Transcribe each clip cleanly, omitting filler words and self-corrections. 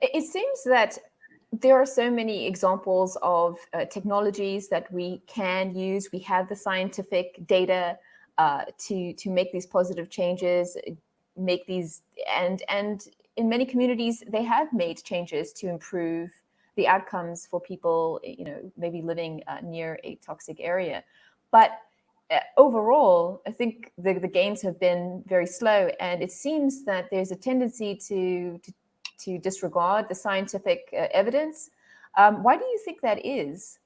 It seems that there are so many examples of technologies that we can use. We have the scientific data to make these positive changes, make these, and in many communities they have made changes to improve the outcomes for people, maybe living near a toxic area. But overall, I think the gains have been very slow, and it seems that there's a tendency to disregard the scientific evidence. Why do you think that is?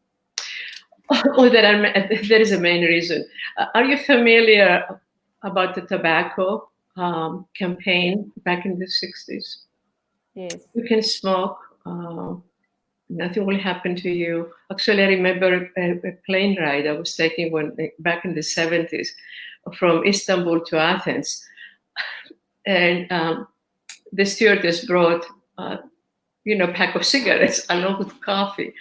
Oh, there is a main reason. Are you familiar about the tobacco campaign back in the 60s? Yes. You can smoke, nothing will happen to you. Actually, I remember a plane ride I was taking back in the 70s from Istanbul to Athens. And the stewardess brought, a pack of cigarettes along with coffee.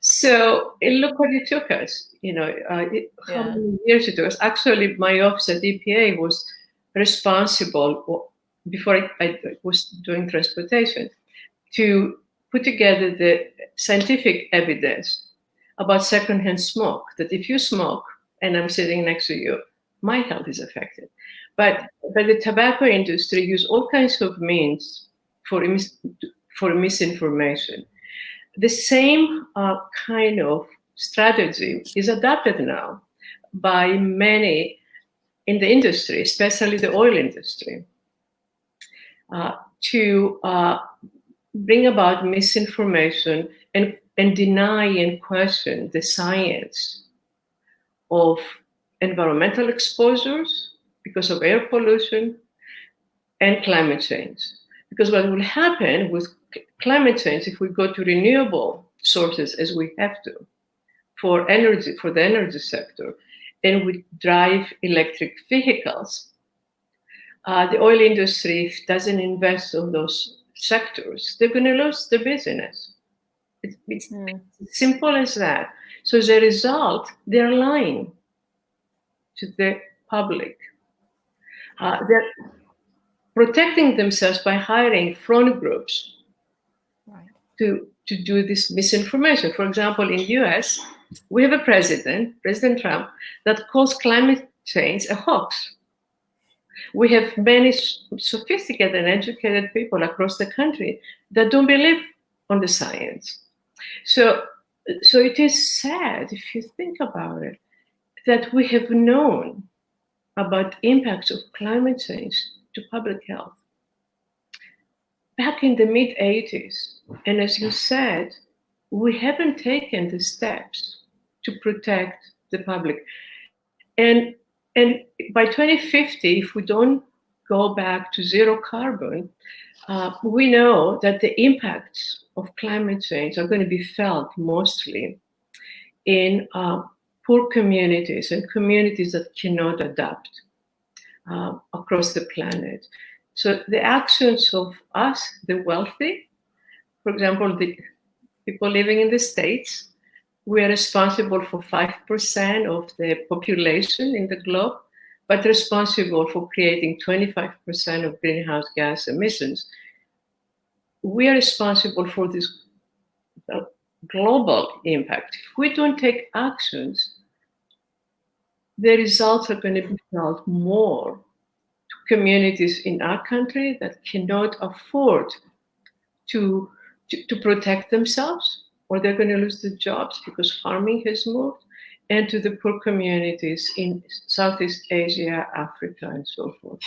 So look what it took us, how many years it took us. Actually, my office at EPA was responsible, before I was doing transportation, to put together the scientific evidence about secondhand smoke, that if you smoke and I'm sitting next to you, my health is affected. But the tobacco industry used all kinds of means for misinformation. The same kind of strategy is adopted now by many in the industry, especially the oil industry, to bring about misinformation and deny and question the science of environmental exposures because of air pollution and climate change. Because what will happen with climate change, if we go to renewable sources as we have to for energy, for the energy sector, and we drive electric vehicles, the oil industry doesn't invest in those sectors, they're going to lose the business. It's simple as that. So as a result, they're lying to the public. They're protecting themselves by hiring front groups to do this misinformation. For example, in the US, we have a President Trump, that calls climate change a hoax. We have many sophisticated and educated people across the country that don't believe on the science. So it is sad, if you think about it, that we have known about impacts of climate change to public health back in the mid-80s. And as you said, we haven't taken the steps to protect the public. And by 2050, if we don't go back to zero carbon, we know that the impacts of climate change are going to be felt mostly in poor communities and communities that cannot adapt across the planet. So the actions of us, the wealthy, for example, the people living in the States, we are responsible for 5% of the population in the globe, but responsible for creating 25% of greenhouse gas emissions. We are responsible for this global impact. If we don't take actions, the results are going to be felt more to communities in our country that cannot afford to protect themselves, or they're going to lose their jobs because farming has moved, and to the poor communities in Southeast Asia, Africa, and so forth.